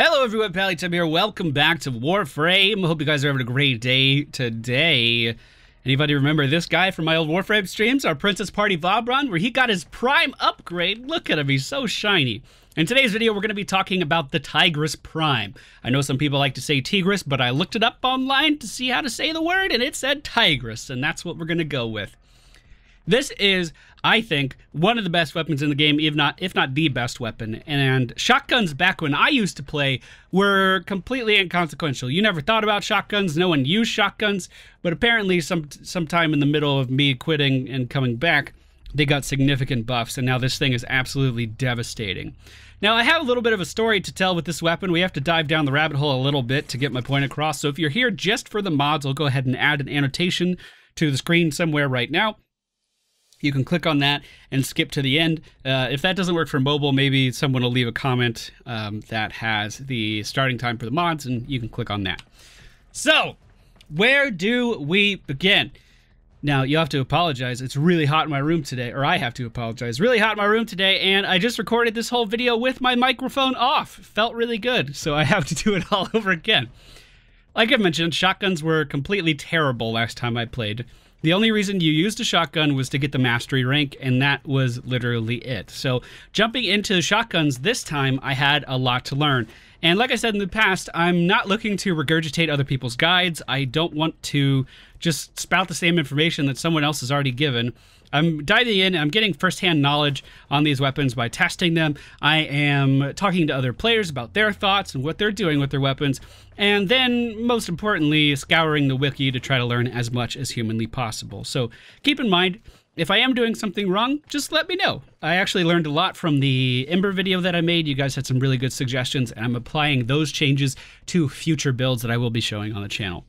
Hello everyone, MFPallytime here. Welcome back to Warframe. Hope you guys are having a great day today. Anybody remember this guy from my old Warframe streams? Our Princess Party Vobron, where he got his Prime upgrade. Look at him, he's so shiny. In today's video, we're going to be talking about the Tigris Prime. I know some people like to say Tigris, but I looked it up online to see how to say the word, and it said Tigris, and that's what we're going to go with. This is, I think, one of the best weapons in the game, if not the best weapon. And shotguns back when I used to play were completely inconsequential. You never thought about shotguns, no one used shotguns, but apparently sometime in the middle of me quitting and coming back, they got significant buffs, and now this thing is absolutely devastating. Now, I have a little bit of a story to tell with this weapon. We have to dive down the rabbit hole a little bit to get my point across. So if you're here just for the mods, I'll go ahead and add an annotation to the screen somewhere right now. You can click on that and skip to the end. If that doesn't work for mobile, maybe someone will leave a comment that has the starting time for the mods, and you can click on that. So, where do we begin? Now, you have to apologize. It's really hot in my room today, or I have to apologize. Really hot in my room today, and I just recorded this whole video with my microphone off. It felt really good, so I have to do it all over again. Like I mentioned, shotguns were completely terrible last time I played. The only reason you used a shotgun was to get the mastery rank, and that was literally it. So jumping into shotguns this time, I had a lot to learn. And like I said in the past, I'm not looking to regurgitate other people's guides. I don't want to just spout the same information that someone else has already given. I'm diving in, I'm getting firsthand knowledge on these weapons by testing them. I am talking to other players about their thoughts and what they're doing with their weapons. And then, most importantly, scouring the wiki to try to learn as much as humanly possible. So keep in mind, if I am doing something wrong, just let me know. I actually learned a lot from the Ember video that I made. You guys had some really good suggestions, and I'm applying those changes to future builds that I will be showing on the channel.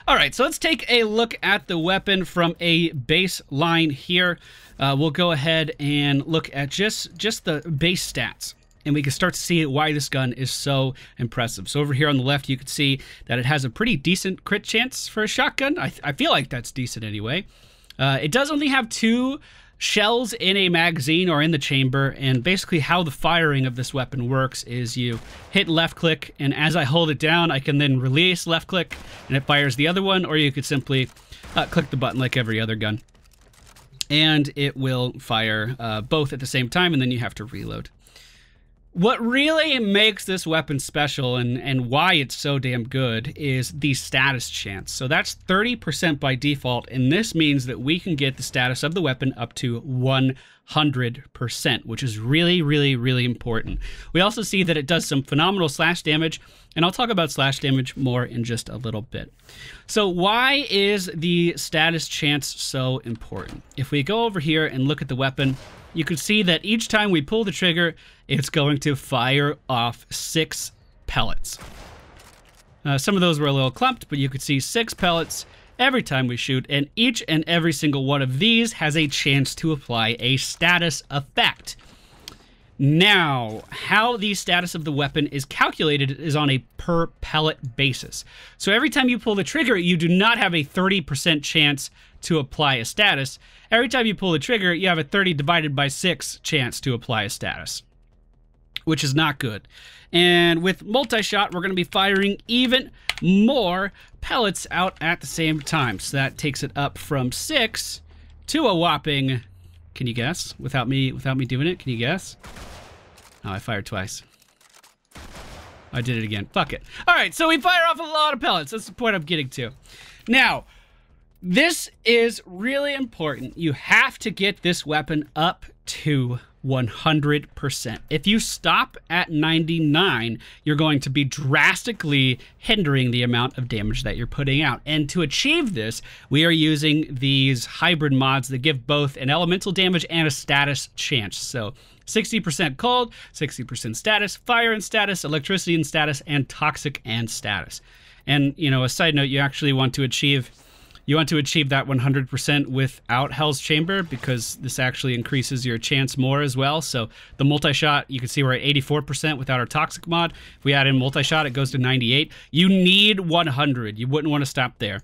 All right, so let's take a look at the weapon from a baseline here. We'll go ahead and look at just the base stats, and we can start to see why this gun is so impressive. So over here on the left, you can see that it has a pretty decent crit chance for a shotgun. I feel like that's decent anyway. It does only have 2 shells in a magazine or in the chamber, and basically how the firing of this weapon works is you hit left click, and as I hold it down, I can then release left click and it fires the other one, or you could simply click the button like every other gun and it will fire both at the same time, and then you have to reload. What really makes this weapon special and why it's so damn good is the status chance. So that's 30% by default, and this means that we can get the status of the weapon up to 100%, which is really, really, really important. We also see that it does some phenomenal slash damage, and I'll talk about slash damage more in just a little bit. So why is the status chance so important? If we go over here and look at the weapon, you can see that each time we pull the trigger, it's going to fire off 6 pellets. Some of those were a little clumped, but you could see 6 pellets every time we shoot, and each and every single one of these has a chance to apply a status effect. Now, how the status of the weapon is calculated is on a per pellet basis. So every time you pull the trigger, you do not have a 30% chance to apply a status. Every time you pull the trigger, you have a 30 divided by 6 chance to apply a status, which is not good. And with multi-shot, we're going to be firing even more pellets out at the same time. So that takes it up from 6 to a whopping, can you guess? Without me doing it, can you guess? Oh, I fired twice. I did it again. Fuck it. All right, so we fire off a lot of pellets. That's the point I'm getting to. Now, this is really important. You have to get this weapon up to 100%. If you stop at 99, you're going to be drastically hindering the amount of damage that you're putting out. And to achieve this, we are using these hybrid mods that give both an elemental damage and a status chance. So 60% cold, 60% status, fire and status, electricity and status, and toxic and status. And, you know, a side note, you actually want to achieve that 100% without Hell's Chamber, because this actually increases your chance more as well. So the multi-shot, you can see we're at 84% without our toxic mod. If we add in multi-shot, it goes to 98. You need 100. You wouldn't want to stop there.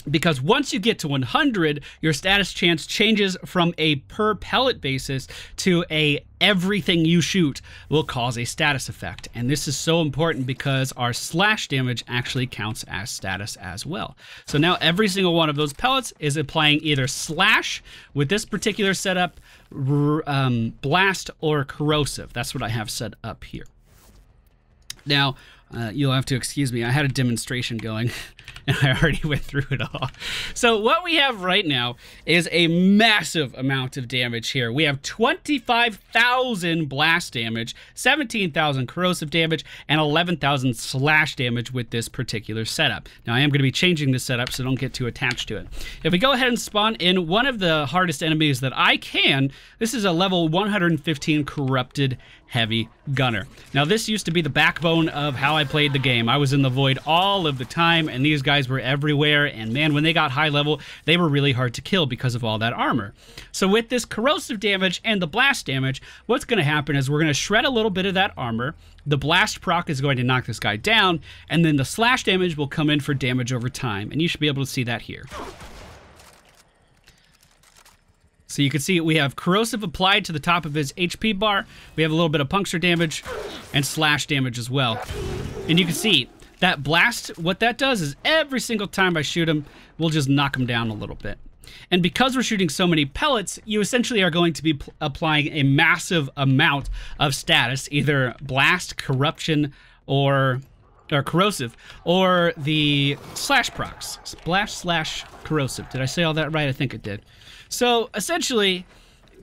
because once you get to 100, your status chance changes from a per pellet basis to a everything you shoot will cause a status effect. And this is so important because our slash damage actually counts as status as well. So now every single one of those pellets is applying either slash with this particular setup, blast, or corrosive. That's what I have set up here. Now, you'll have to excuse me, I had a demonstration going and I already went through it all. So what we have right now is a massive amount of damage here. We have 25,000 blast damage, 17,000 corrosive damage, and 11,000 slash damage with this particular setup. Now I am going to be changing this setup, so don't get too attached to it. If we go ahead and spawn in one of the hardest enemies that I can, this is a level 115 corrupted heavy gunner. Now this used to be the backbone of how I played the game. I was in the void all of the time, and these guys were everywhere, and man, when they got high level, they were really hard to kill because of all that armor. So with this corrosive damage and the blast damage, what's going to happen is we're going to shred a little bit of that armor. The blast proc is going to knock this guy down, and then the slash damage will come in for damage over time, and you should be able to see that here. So you can see we have corrosive applied to the top of his HP bar. We have a little bit of puncture damage and slash damage as well. And you can see that blast, what that does is every single time I shoot him, we'll just knock him down a little bit. And because we're shooting so many pellets, you essentially are going to be applying a massive amount of status, either blast, corruption, or corrosive, or the slash procs. Blast slash corrosive. Did I say all that right? I think it did. So essentially,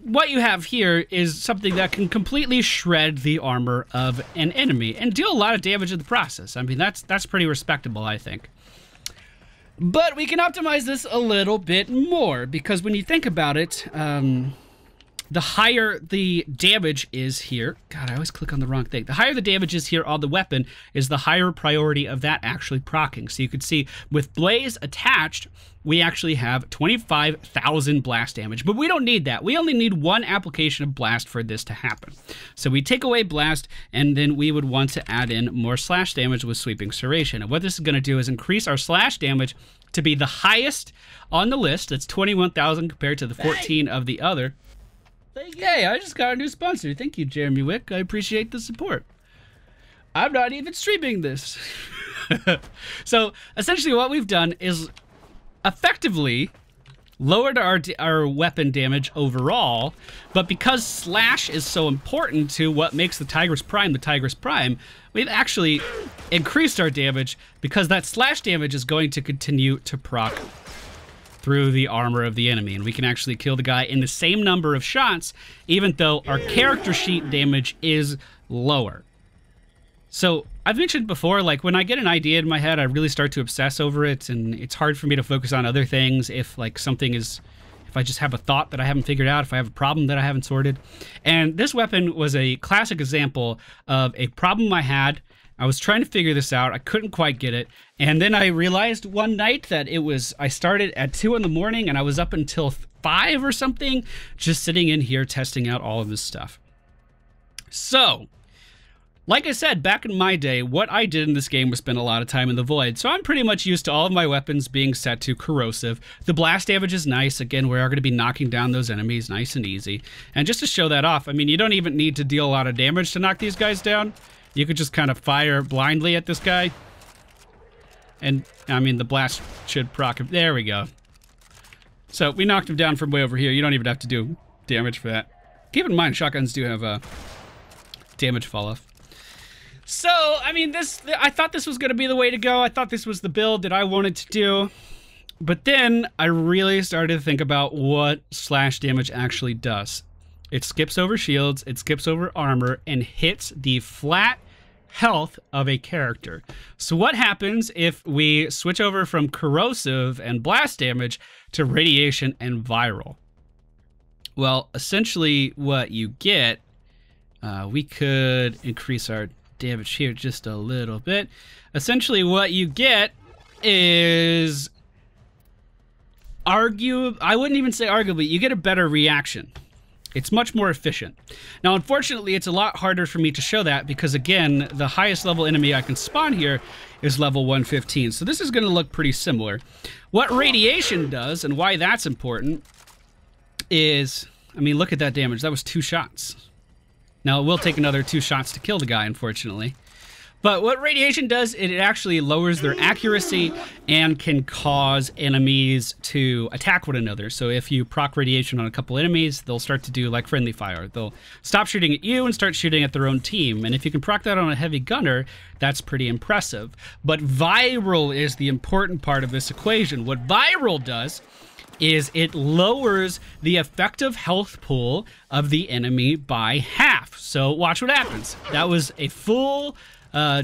what you have here is something that can completely shred the armor of an enemy and deal a lot of damage in the process. I mean, that's pretty respectable, I think. But we can optimize this a little bit more, because when you think about it, the higher the damage is here, God, I always click on the wrong thing. The higher the damage is here on the weapon is the higher priority of that actually proccing. So you can see with Blaze attached, we actually have 25,000 blast damage, but we don't need that. We only need one application of blast for this to happen. So we take away blast, and then we would want to add in more slash damage with sweeping serration. And what this is going to do is increase our slash damage to be the highest on the list. That's 21,000 compared to the 14 of the other. Hey, I just got a new sponsor. Thank you, Jeremy Wick. I appreciate the support. I'm not even streaming this. So essentially what we've done is effectively lowered our weapon damage overall, but because slash is so important to what makes the Tigris Prime, we've actually increased our damage because that slash damage is going to continue to proc through the armor of the enemy, and we can actually kill the guy in the same number of shots, even though our character sheet damage is lower. So I've mentioned before, like when I get an idea in my head, I really start to obsess over it, and it's hard for me to focus on other things if like something is, if I just have a thought that I haven't figured out, if I have a problem that I haven't sorted. And this weapon was a classic example of a problem I had. I was trying to figure this out. I couldn't quite get it. And then I realized one night that I started at 2 in the morning and I was up until 5 or something, just sitting in here testing out all of this stuff. So, like I said, back in my day, what I did in this game was spend a lot of time in the void. So I'm pretty much used to all of my weapons being set to corrosive. The blast damage is nice. Again, we are going to be knocking down those enemies nice and easy. And just to show that off, I mean, you don't even need to deal a lot of damage to knock these guys down. You could just kind of fire blindly at this guy. And, I mean, the blast should proc him. There we go. So, we knocked him down from way over here. You don't even have to do damage for that. Keep in mind, shotguns do have damage fall off. So, I mean, I thought this was going to be the way to go. I thought this was the build that I wanted to do. But then, I really started to think about what slash damage actually does. It skips over shields, it skips over armor, and hits the flat health of a character. So what happens if we switch over from corrosive and blast damage to radiation and viral? Well, essentially what you get, we could increase our damage here just a little bit. Essentially what you get is I wouldn't even say arguably, you get a better reaction. It's much more efficient. Now, unfortunately, it's a lot harder for me to show that because, again, the highest level enemy I can spawn here is level 115. So this is going to look pretty similar. What radiation does and why that's important is, I mean, look at that damage. That was 2 shots. Now, it will take another 2 shots to kill the guy, unfortunately. But what radiation does, it actually lowers their accuracy and can cause enemies to attack one another. So if you proc radiation on a couple enemies, they'll start to do like friendly fire. They'll stop shooting at you and start shooting at their own team. And if you can proc that on a heavy gunner, that's pretty impressive. But viral is the important part of this equation. What viral does is it lowers the effective health pool of the enemy by half. So watch what happens. That was a full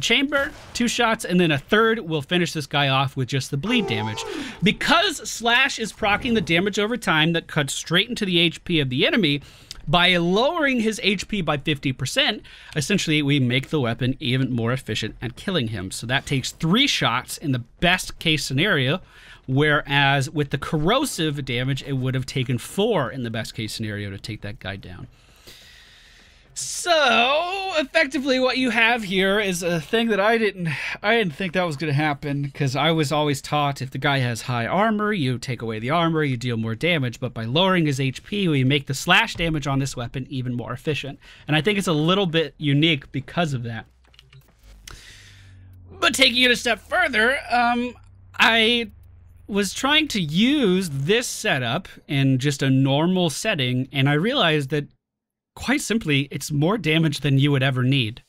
chamber, 2 shots, and then a third will finish this guy off with just the bleed damage. Because Slash is proccing the damage over time that cuts straight into the HP of the enemy, by lowering his HP by 50%, essentially we make the weapon even more efficient at killing him. So that takes 3 shots in the best case scenario, whereas with the corrosive damage, it would have taken 4 in the best case scenario to take that guy down. So, effectively what you have here is a thing that I didn't think that was going to happen, because I was always taught if the guy has high armor, you take away the armor, you deal more damage, but by lowering his HP, we make the slash damage on this weapon even more efficient. And I think it's a little bit unique because of that. But taking it a step further, I was trying to use this setup in just a normal setting, and I realized that quite simply, it's more damage than you would ever need.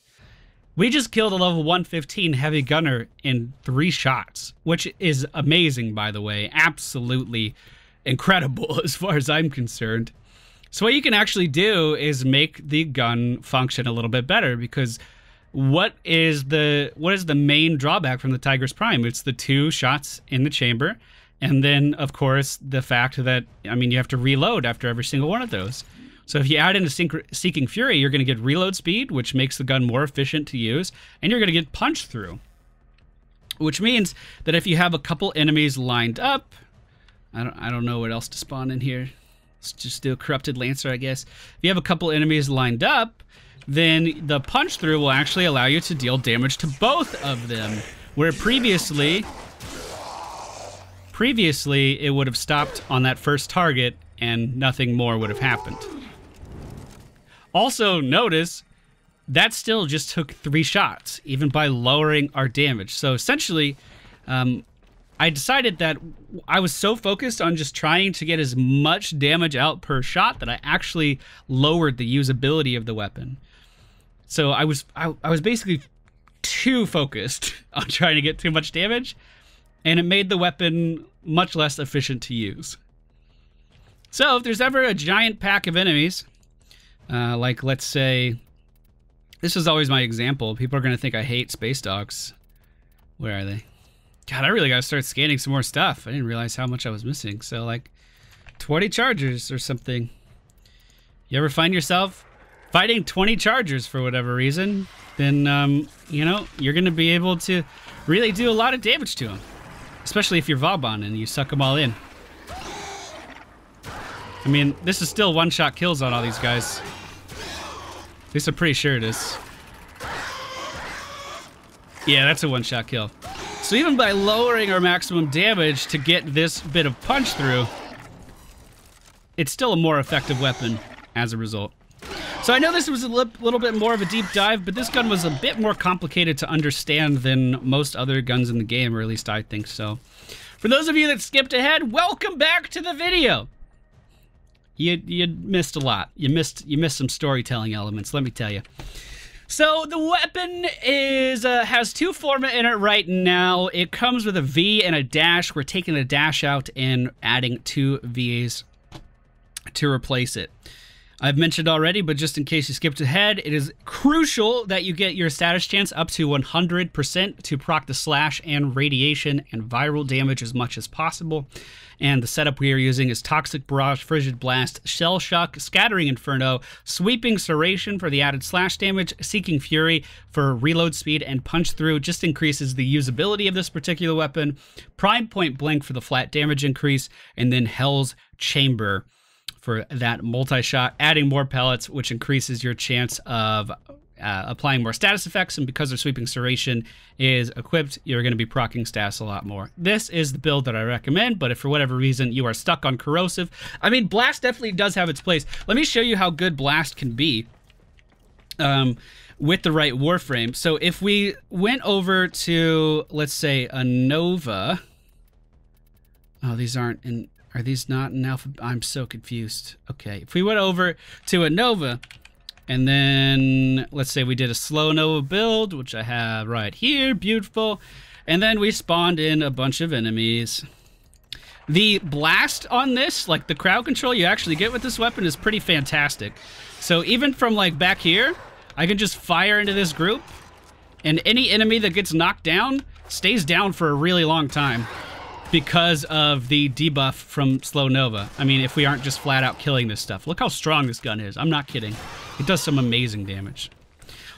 We just killed a level 115 heavy gunner in 3 shots, which is amazing, by the way. Absolutely incredible as far as I'm concerned. So what you can actually do is make the gun function a little bit better, because what is the main drawback from the Tigris Prime? It's the 2 shots in the chamber, and then, of course, the fact that, I mean, you have to reload after every single one of those. So if you add in a Seeking Fury, you're going to get reload speed, which makes the gun more efficient to use, and you're going to get punch through. Which means that if you have a couple enemies lined up, I don't know what else to spawn in here. Let's just do a Corrupted Lancer, I guess. If you have a couple enemies lined up, then the punch through will actually allow you to deal damage to both of them, where previously it would have stopped on that first target and nothing more would have happened. Also, notice that still just took 3 shots, even by lowering our damage. So essentially, I decided that I was so focused on just trying to get as much damage out per shot that I actually lowered the usability of the weapon. So I was basically too focused on trying to get too much damage, and it made the weapon much less efficient to use. So if there's ever a giant pack of enemies, like let's say, this is always my example. People are going to think I hate space dogs. Where are they? God, I really got to start scanning some more stuff. I didn't realize how much I was missing. So like 20 chargers or something. You ever find yourself fighting 20 chargers for whatever reason, then, you know, you're going to be able to really do a lot of damage to them. Especially if you're Vauban and you suck them all in. I mean, this is still one-shot kills on all these guys. At least I'm pretty sure it is. Yeah, that's a one-shot kill. So even by lowering our maximum damage to get this bit of punch through, it's still a more effective weapon as a result. So I know this was a little bit more of a deep dive, but this gun was a bit more complicated to understand than most other guns in the game, or at least I think so. For those of you that skipped ahead, welcome back to the video. You missed a lot. You missed some storytelling elements, let me tell you. So the weapon has 2 Forma in it right now. It comes with a V and a dash. We're taking the dash out and adding 2 V's to replace it. I've mentioned already, but just in case you skipped ahead, it is crucial that you get your status chance up to 100% to proc the slash and radiation and viral damage as much as possible. And the setup we are using is Toxic Barrage, Frigid Blast, Shell Shock, Scattering Inferno, Sweeping Serration for the added slash damage, Seeking Fury for reload speed and punch through, just increases the usability of this particular weapon, Prime Point Blank for the flat damage increase, and then Hell's Chamber for that multi-shot, adding more pellets, which increases your chance of applying more status effects, and because their sweeping serration is equipped, you're going to be proccing status a lot more. This is the build that I recommend, but if for whatever reason you are stuck on corrosive, I mean, blast definitely does have its place. Let me show you how good blast can be with the right Warframe. So if we went over to, let's say, a Nova. Oh, these aren't in, are these not in alpha? I'm so confused. Okay, if we went over to a Nova, and then let's say we did a slow Nova build, which I have right here, beautiful. And then we spawned in a bunch of enemies. The blast on this, like the crowd control you actually get with this weapon, is pretty fantastic. So even from like back here, I can just fire into this group, and any enemy that gets knocked down stays down for a really long time because of the debuff from slow Nova. I mean, if we aren't just flat out killing this stuff. Look how strong this gun is. I'm not kidding. It does some amazing damage.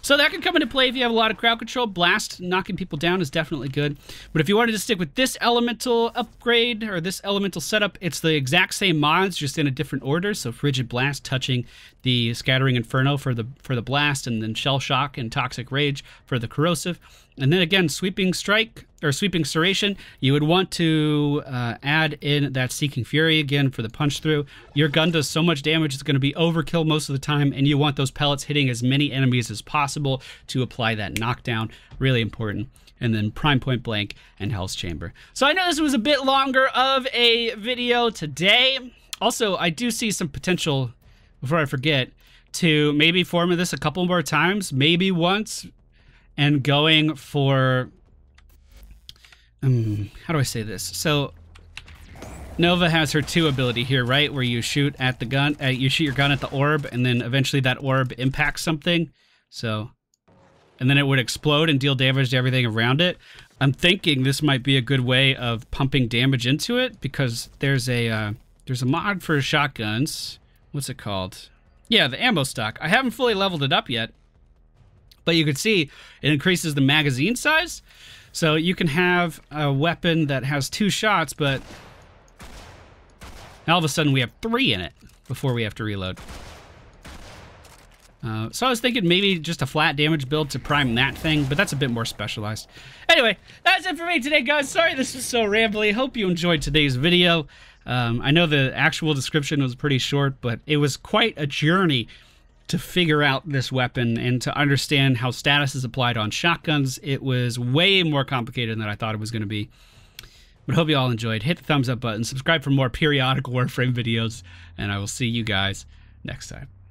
So that can come into play if you have a lot of crowd control. Blast, knocking people down, is definitely good. But if you wanted to stick with this elemental upgrade, or this elemental setup, it's the exact same mods, just in a different order. So Frigid Blast touching the Scattering Inferno for the blast, and then Shell Shock and Toxic Rage for the corrosive. And then again, Sweeping Strike, or Sweeping Serration, you would want to add in that Seeking Fury again for the punch through. Your gun does so much damage, it's going to be overkill most of the time, and you want those pellets hitting as many enemies as possible to apply that knockdown. Really important. And then Prime Point Blank and Hell's Chamber. So I know this was a bit longer of a video today. Also, I do see some potential, before I forget, to maybe Forma this a couple more times, maybe once, and going for, how do I say this? So Nova has her 2 ability here, right? Where you shoot at the gun, you shoot your gun at the orb, and then eventually that orb impacts something. So, and then it would explode and deal damage to everything around it. I'm thinking this might be a good way of pumping damage into it, because there's a mod for shotguns. What's it called? Yeah, the ammo stock. I haven't fully leveled it up yet, but you can see it increases the magazine size. So you can have a weapon that has 2 shots, but all of a sudden we have 3 in it before we have to reload. So I was thinking maybe just a flat damage build to prime that thing, but that's a bit more specialized. Anyway, that's it for me today, guys. Sorry this was so rambly. Hope you enjoyed today's video. I know the actual description was pretty short, but it was quite a journey to figure out this weapon and to understand how status is applied on shotguns. It was way more complicated than I thought it was going to be. But hope you all enjoyed. Hit the thumbs up button, subscribe for more periodic Warframe videos, and I will see you guys next time.